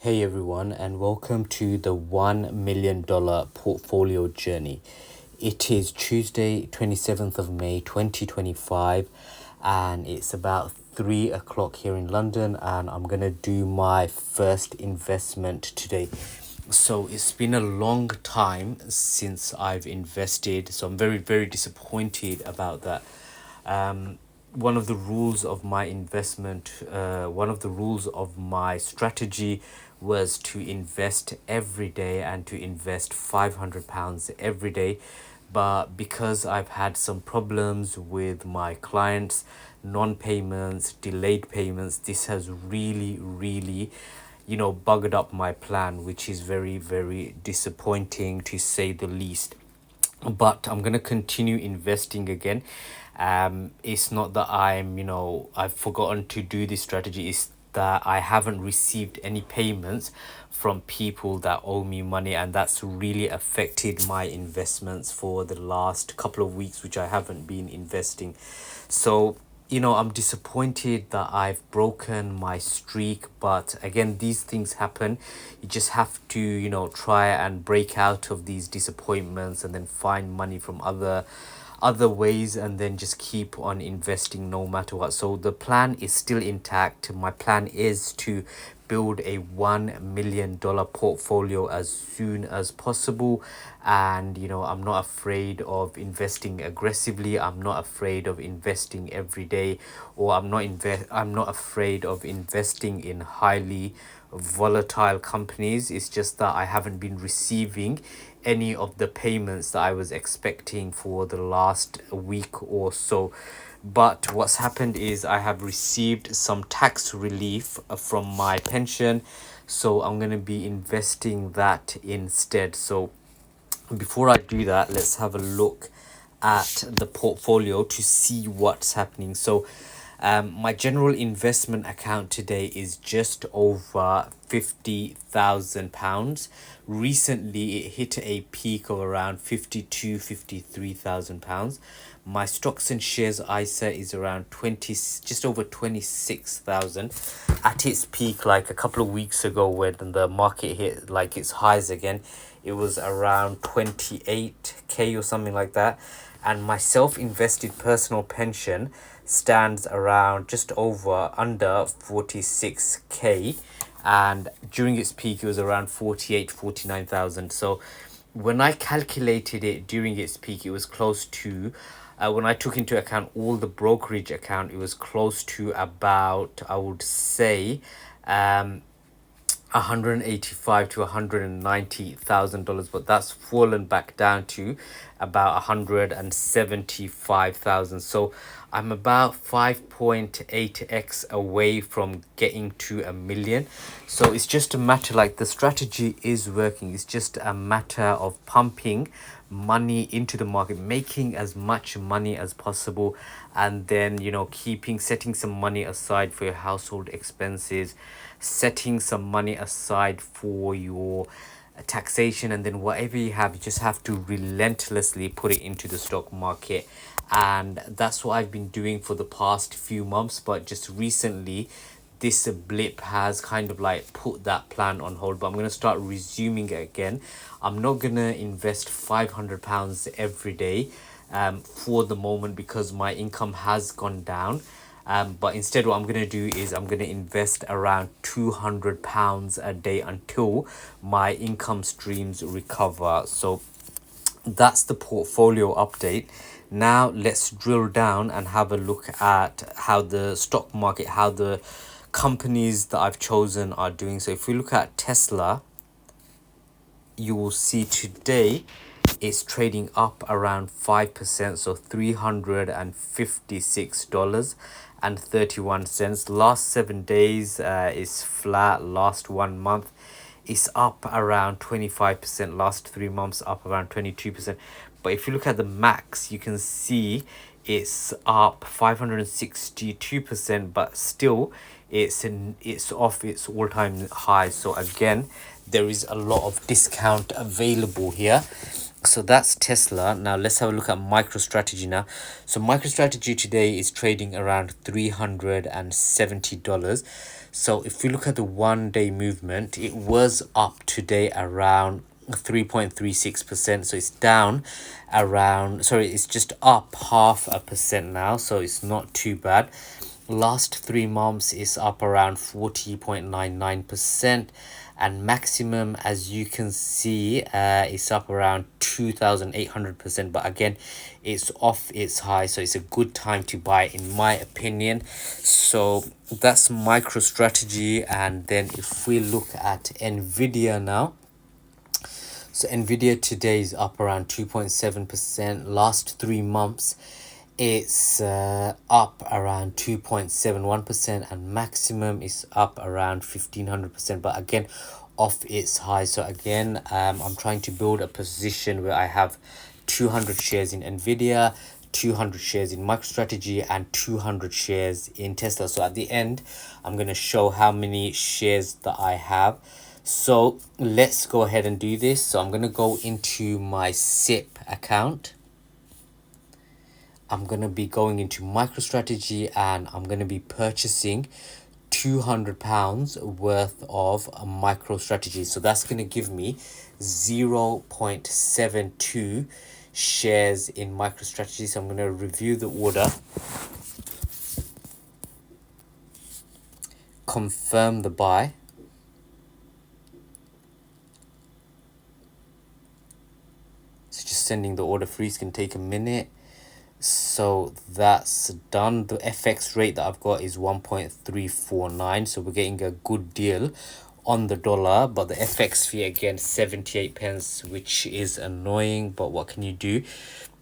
Hey everyone, and welcome to the $1 million portfolio journey. It is Tuesday, 27th of May 2025, and it's about 3 o'clock here in London, and I'm gonna do my first investment today. So it's been a long time since I've invested, so I'm very disappointed about that. One of the rules of my one of the rules of my strategy was to invest every day and to invest £500 every day. But because I've had some problems with my clients, non-payments, delayed payments, this has really buggered up my plan, which is very disappointing to say the least. But I'm gonna continue investing again. It's not that I've forgotten to do this strategy. It's that I haven't received any payments from people that owe me money, and that's really affected my investments for the last couple of weeks, which I haven't been investing. So I'm disappointed that I've broken my streak, but again, these things happen. You just have to, try and break out of these disappointments and then find money from other ways, and then just keep on investing no matter what. So the plan is still intact. My plan is to build a $1 million portfolio as soon as possible, and I'm not afraid of investing aggressively. I'm not afraid of investing every day, or I'm not afraid of investing in highly volatile companies. It's just that I haven't been receiving any of the payments that I was expecting for the last week or so. But what's happened is I have received some tax relief from my pension, so I'm going to be investing that instead. So before I do that, let's have a look at the portfolio to see what's happening. So my general investment account today is just over £50,000. Recently it hit a peak of around £53,000. My stocks and shares ISA is around just over 26,000. At its peak, like a couple of weeks ago, when the market hit like its highs again, it was around 28k or something like that. And my self-invested personal pension stands around just over under 46k, and during its peak it was around 49,000. So when I calculated it during its peak, it was close to when I took into account all the brokerage account, it was close to about, I would say, 185 to 190,000 dollars, but that's fallen back down to about 175,000. So I'm about 5.8x away from getting to a million. So it's just a matter, like, the strategy is working. It's just a matter of pumping money into the market, making as much money as possible, and then setting some money aside for your household expenses, setting some money aside for your taxation, and then whatever you have, you just have to relentlessly put it into the stock market. And that's what I've been doing for the past few months, but just recently this blip has kind of like put that plan on hold. But I'm going to start resuming it again. I'm not going to invest £500 every day for the moment, because my income has gone down. But instead, what I'm going to do is I'm going to invest around £200 a day until my income streams recover. So that's the portfolio update. Now let's drill down and have a look at how the stock market, how the companies that I've chosen are doing. So if we look at Tesla, you will see today it's trading up around 5%, so $356.31. Last 7 days is flat. Last 1 month is up around 25%. Last 3 months up around 22%. But if you look at the max, you can see it's up 562%, but still it's off its all-time high. So again, there is a lot of discount available here. So that's Tesla. Now let's have a look at MicroStrategy now. So MicroStrategy today is trading around $370. So if we look at the 1 day movement, it was up today around 3.36%. So it's down around, sorry, it's just up 0.5% now. So it's not too bad. Last 3 months is up around 40.99%, and maximum, as you can see, is up around 2,800%. But again, it's off its high, so it's a good time to buy in my opinion. So that's MicroStrategy. And then if we look at Nvidia now, so Nvidia today is up around 2.7%. Last 3 months, it's up around 2.71%, and maximum is up around 1,500%. But again, off its high. So again, I'm trying to build a position where I have 200 shares in Nvidia, 200 shares in MicroStrategy, and 200 shares in Tesla. So at the end, I'm going to show how many shares that I have. So let's go ahead and do this. So I'm going to go into my SIPP account. I'm going to be going into MicroStrategy, and I'm going to be purchasing £200 worth of MicroStrategy. So that's going to give me 0.72 shares in MicroStrategy. So I'm going to review the order, confirm the buy. So just sending the order through. It's going to take a minute. So that's done. The FX rate that I've got is 1.349, so we're getting a good deal on the dollar. But the FX fee again, 78 pence, which is annoying, but what can you do?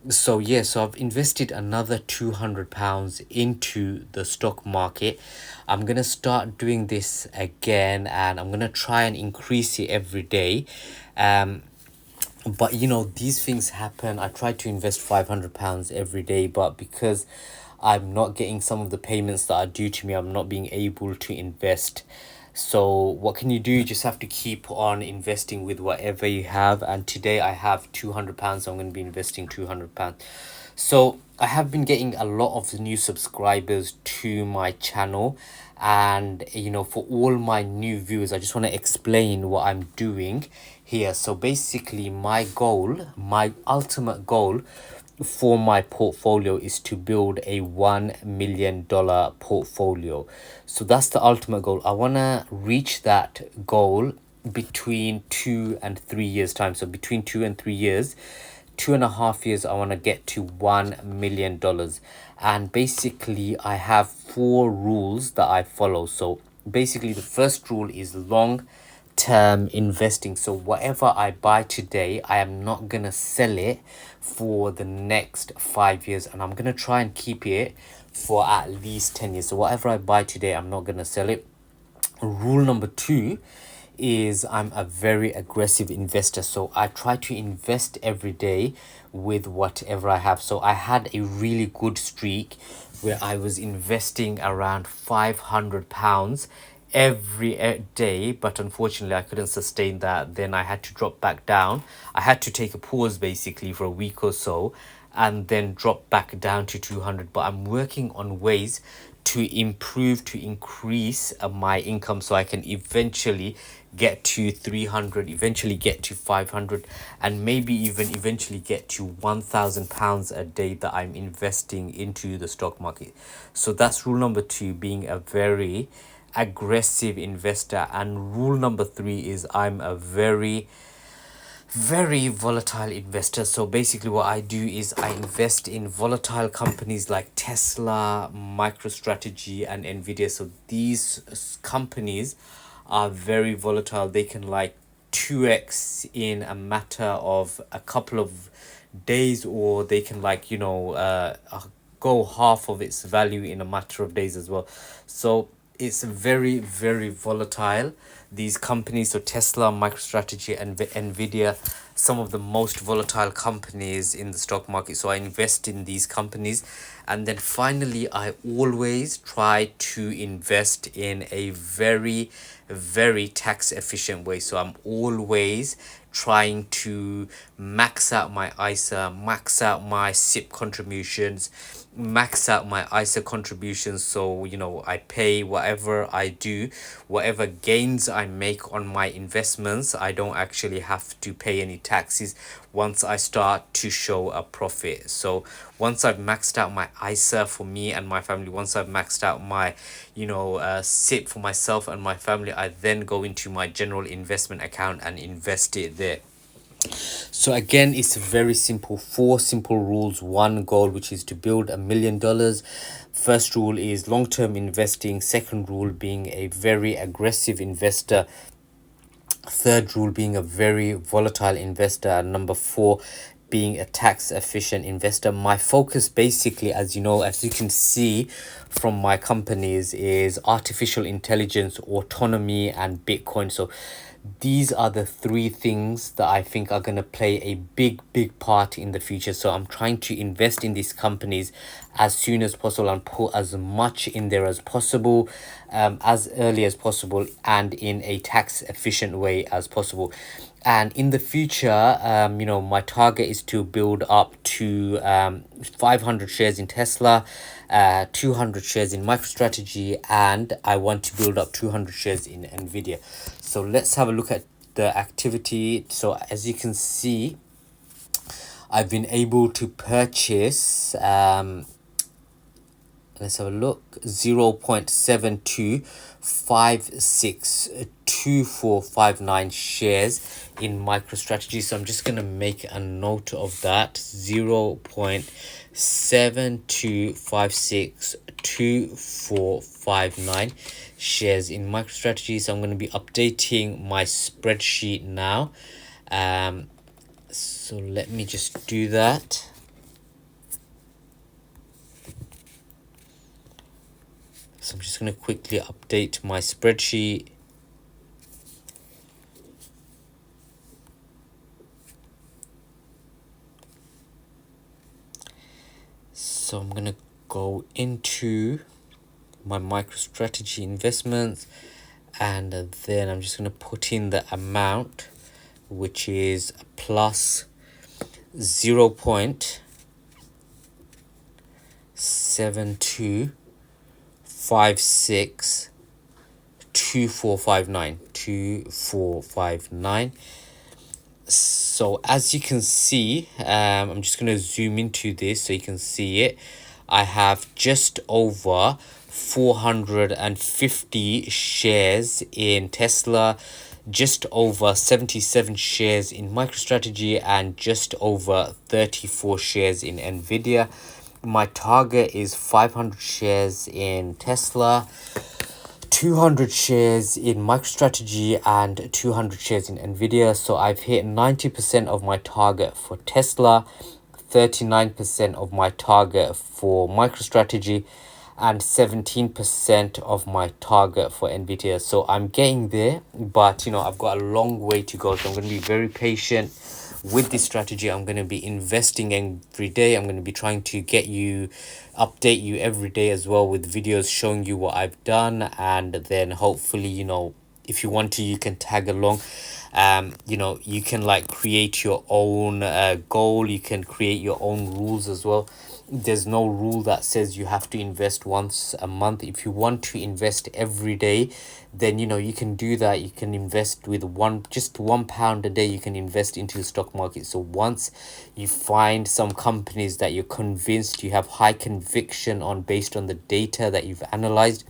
So yeah, so I've invested another £200 into the stock market. I'm gonna start doing this again, and I'm gonna try and increase it every day. But you know, these things happen. I try to invest £500 every day, but because I'm not getting some of the payments that are due to me, I'm not being able to invest. So what can you do? You just have to keep on investing with whatever you have. And today I have £200, so I'm going to be investing £200. So I have been getting a lot of new subscribers to my channel, and you know, for all my new viewers, I just want to explain what I'm doing here. So basically, my ultimate goal for my portfolio is to build a $1 million portfolio. So that's the ultimate goal. I want to reach that goal between 2 and 3 years time. So between 2 and 3 years, 2.5 years, I want to get to $1 million. And basically I have 4 rules that I follow. So basically the first rule is long term investing. So whatever I buy today, I am not gonna sell it for the next 5 years, and I'm gonna try and keep it for at least 10 years. So whatever I buy today, I'm not gonna sell it. Rule number 2 is I'm a very aggressive investor. So I try to invest every day with whatever I have. So I had a really good streak where I was investing around £500 every day, but unfortunately I couldn't sustain that. Then I had to drop back down. I had to take a pause basically for a week or so, and then drop back down to 200. But I'm working on ways to improve, to increase my income, so I can eventually get to 300, eventually get to 500, and maybe even eventually get to £1,000 a day that I'm investing into the stock market. So that's rule number 2, being a very aggressive investor. And rule number 3 is I'm a very volatile investor. So basically what I do is I invest in volatile companies like Tesla, MicroStrategy, and Nvidia. So these companies are very volatile. They can like 2x in a matter of a couple of days, or they can like, you know, go half of its value in a matter of days as well. So it's very volatile, these companies. So Tesla, MicroStrategy, and Nvidia, some of the most volatile companies in the stock market. So I invest in these companies. And then finally, I always try to invest in a very tax efficient way. So I'm always trying to max out my ISA, max out my SIPP contributions, max out my ISA contributions, so I pay whatever I do, whatever gains I make on my investments, I don't actually have to pay any taxes once I start to show a profit. So once I've maxed out my ISA for me and my family, once I've maxed out my SIP for myself and my family, I then go into my general investment account and invest it there. So again, it's very simple, four simple rules, one goal, which is to build $1 million. First rule is long-term investing. Second rule being a very aggressive investor. Third rule being a very volatile investor. And number four, being a tax efficient investor. My focus basically, as you can see from my companies, is artificial intelligence, autonomy, and Bitcoin. So these are the three things that I think are going to play a big part in the future. So I'm trying to invest in these companies as soon as possible and put as much in there as possible, as early as possible, and in a tax efficient way as possible. And in the future, my target is to build up to 500 shares in Tesla, 200 shares in MicroStrategy, and I want to build up 200 shares in Nvidia. So let's have a look at the activity. So as you can see, I've been able to purchase let's have a look, 0.72562459 shares in MicroStrategy. So I'm just going to make a note of that, 0.72562459 shares in MicroStrategy. So I'm going to be updating my spreadsheet now. So let me just do that. So I'm just going to quickly update my spreadsheet. So I'm going to go into my MicroStrategy investments, and then I'm just going to put in the amount, which is plus 0.72562459. So as you can see, I'm just going to zoom into this so you can see it. I have just over 450 shares in Tesla, just over 77 shares in MicroStrategy, and just over 34 shares in Nvidia. My target is 500 shares in Tesla, 200 shares in MicroStrategy, and 200 shares in Nvidia. So I've hit 90% of my target for Tesla, 39% of my target for MicroStrategy, and 17% of my target for Nvidia. So I'm getting there, but I've got a long way to go. So I'm going to be very patient with this strategy. I'm going to be investing every day. I'm going to be trying to update you every day as well, with videos showing you what I've done, and then hopefully if you want to, you can tag along. You can create your own goal. You can create your own rules as well. There's no rule that says you have to invest once a month. If you want to invest every day, then you can do that. You can invest with just £1 a day. You can invest into the stock market. So once you find some companies that you're convinced, you have high conviction on, based on the data that you've analyzed,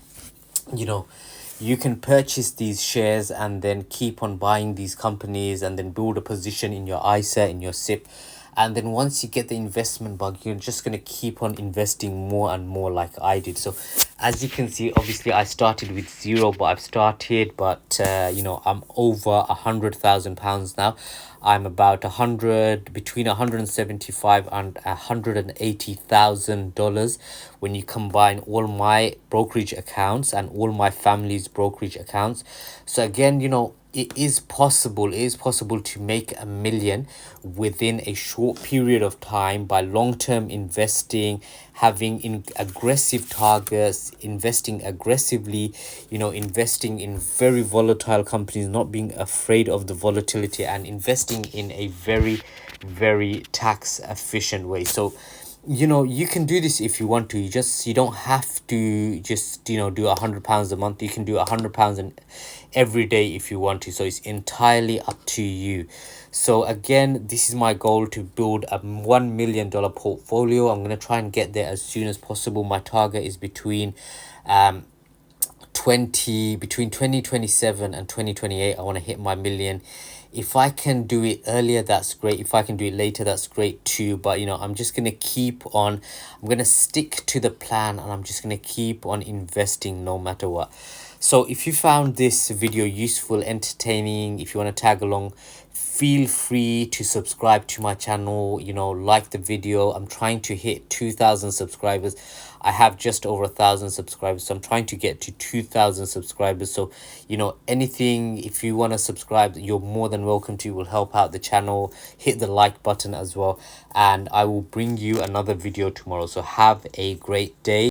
you can purchase these shares and then keep on buying these companies, and then build a position in your ISA, in your SIP. And then once you get the investment bug, you're just going to keep on investing more and more, like I did. So as you can see, obviously I started with zero, but I'm over £100,000 now. I'm about between 175 and $180,000 when you combine all my brokerage accounts and all my family's brokerage accounts. So again, it is possible. It is possible to make 1 million within a short period of time by long-term investing, having aggressive targets, investing aggressively, investing in very volatile companies, not being afraid of the volatility, and investing in a very, very tax efficient way. So you can do this if you want to. You don't have to just do £100 a month. You can do £100 every day if you want to. So it's entirely up to you. So again, this is my goal, to build a $1 million portfolio. I'm going to try and get there as soon as possible. My target is between 2027 and 2028. I want to hit my million. If I can do it earlier, that's great. If I can do it later, that's great too. But I'm just going to I'm going to stick to the plan, and I'm just going to keep on investing no matter what. So if you found this video useful, entertaining, if you want to tag along, feel free to subscribe to my channel, like the video. I'm trying to hit 2,000 subscribers. I have just over 1,000 subscribers, so I'm trying to get to 2,000 subscribers. So anything, if you want to subscribe, you're more than welcome to. Will help out the channel. Hit the like button as well, and I will bring you another video tomorrow. So have a great day.